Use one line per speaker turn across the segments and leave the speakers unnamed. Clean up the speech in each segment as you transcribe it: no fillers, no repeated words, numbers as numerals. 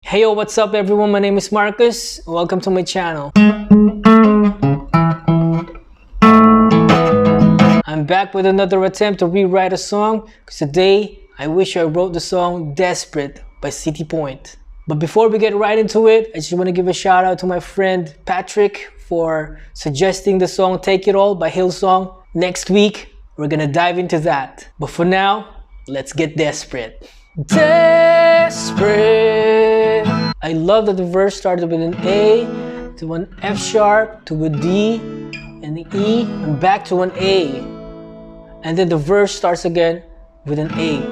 Hey yo, what's up everyone? My name is Marcus. Welcome to my channel. I'm back with another attempt to rewrite a song because today I wish I wrote the song Desperate by Citipointe. But before we get right into it, I just want to give a shout out to my friend Patrick for suggesting the song Take It All by Hillsong. Next week, we're gonna dive into that. But for now, let's get desperate. Desperate. I love that the verse started with an A to an F sharp to a D and an E and back to an A. And then the verse starts again with an A.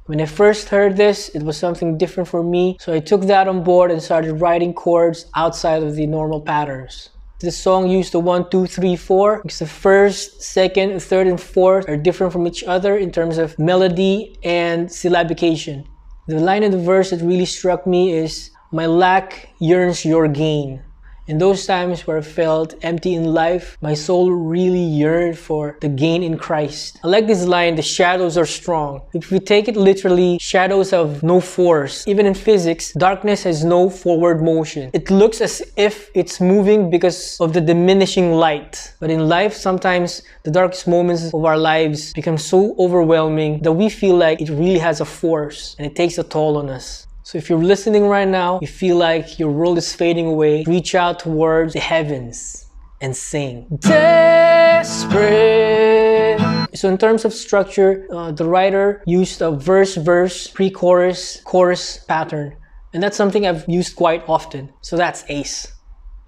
When I first heard this, it was something different for me, so I took that on board and started writing chords outside of the normal patterns. This song used the 1, 2, 3, 4 because the first, second, third, and fourth are different from each other in terms of melody and syllabication. The line in the verse that really struck me is, "My lack yearns your gain." In those times where I felt empty in life, my soul really yearned for the gain in Christ. I like this line, "The shadows are strong." If we take it literally, shadows have no force. Even in physics, darkness has no forward motion. It looks as if it's moving because of the diminishing light. But in life, sometimes the darkest moments of our lives become so overwhelming that we feel like it really has a force and it takes a toll on us. So if you're listening right now, you feel like your world is fading away, reach out towards the heavens and sing. Desperate. So in terms of structure, the writer used a verse-verse, pre-chorus, chorus pattern. And that's something I've used quite often. So that's ace.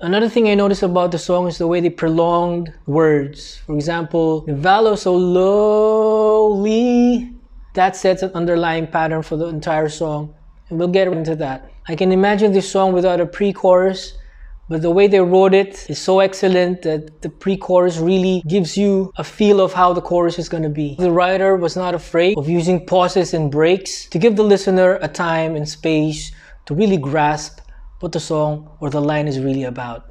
Another thing I noticed about the song is the way they prolonged words. For example, "Valor so lowly." That sets an underlying pattern for the entire song. And we'll get into that. I can imagine this song without a pre-chorus, but the way they wrote it is so excellent that the pre-chorus really gives you a feel of how the chorus is going to be. The writer was not afraid of using pauses and breaks to give the listener a time and space to really grasp what the song or the line is really about.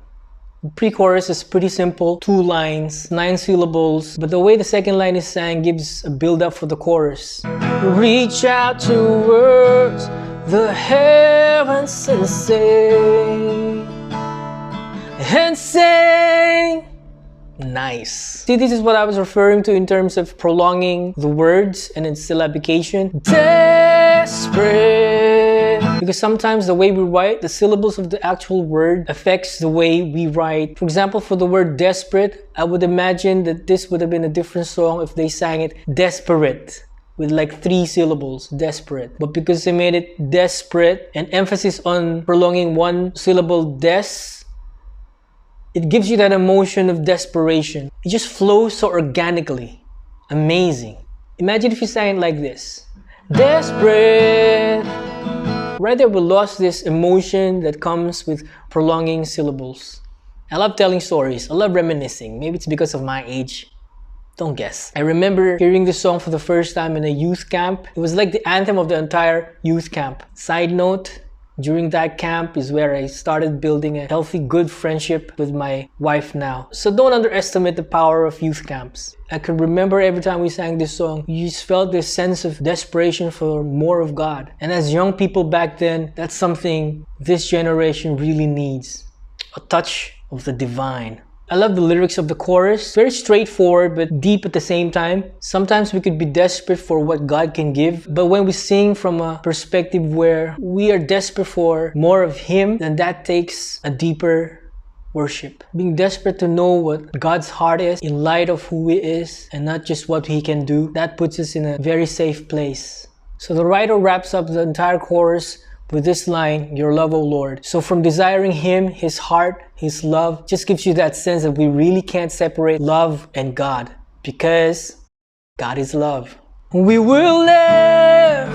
The pre-chorus is pretty simple, 2 lines, 9 syllables, but the way the second line is sang gives a build-up for the chorus. Reach out towards the heavens and sing. Nice. See, this is what I was referring to in terms of prolonging the words and its syllabication. Desperate. Because sometimes the way we write, the syllables of the actual word affects the way we write. For example, for the word desperate, I would imagine that this would have been a different song if they sang it desperate, with like 3 syllables, desperate. But because they made it desperate and emphasis on prolonging 1 syllable des, it gives you that emotion of desperation. It just flows so organically. Amazing. Imagine if you sang it like this. Desperate. Right there we lost this emotion that comes with prolonging syllables. I love telling stories. I love reminiscing. Maybe it's because of my age. Don't guess. I remember hearing this song for the first time in a youth camp. It was like the anthem of the entire youth camp. Side note, during that camp is where I started building a healthy, good friendship with my wife now. So don't underestimate the power of youth camps. I could remember every time we sang this song, you just felt this sense of desperation for more of God. And as young people back then, that's something this generation really needs. A touch of the divine. I love the lyrics of the chorus. Very straightforward but deep at the same time. Sometimes we could be desperate for what God can give, but when we sing from a perspective where we are desperate for more of Him, then that takes a deeper worship. Being desperate to know what God's heart is in light of who He is and not just what He can do, that puts us in a very safe place. So the writer wraps up the entire chorus with this line, "Your love, O Lord." So from desiring Him, His heart, His love, just gives you that sense that we really can't separate love and God because God is love. We will live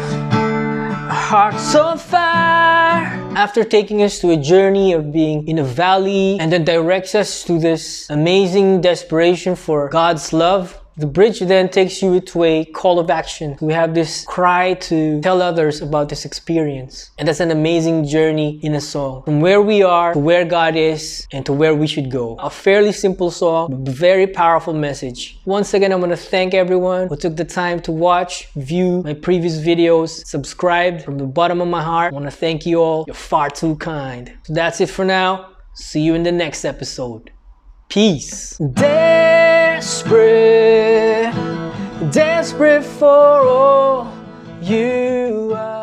our hearts on fire. After taking us to a journey of being in a valley and then directs us to this amazing desperation for God's love, The bridge then takes you to a call of action. We have this cry to tell others about this experience. And that's an amazing journey in a song. From where we are to where God is and to where we should go. A fairly simple song, but very powerful message. Once again, I want to thank everyone who took the time to watch, view my previous videos, subscribe. From the bottom of my heart, I want to thank you all. You're far too kind. So that's it for now. See you in the next episode. Peace. Desperate for all you are.